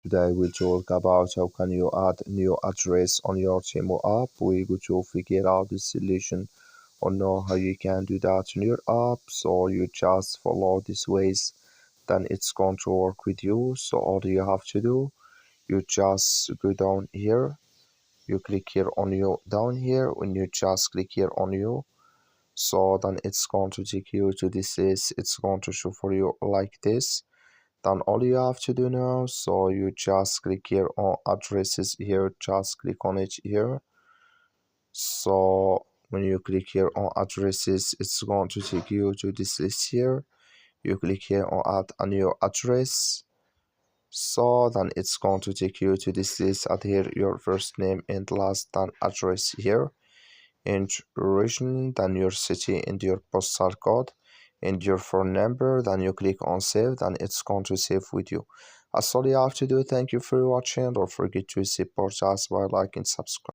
Today we'll talk about how can you add new address on your Temu app. We're going to figure out the solution or know how you can do that in your app. So you just follow these ways, then it's going to work with you. So all you have to do, you just go down here, you click here on you down here. When you just click here on you, so then it's going to take you to this list. It's going to show for you like this. Then all you have to do now, so you just click here on addresses here, just click on it here. So when you click here on addresses, it's going to take you to this list here. You click here on add a new address, so then it's going to take you to this list. Add here your first name and last then address here, and region, then your city and your postal code and your phone number. Then you click on save, then it's going to save with you. That's all you have to do. Thank you for watching. Don't forget to support us by liking and subscribe.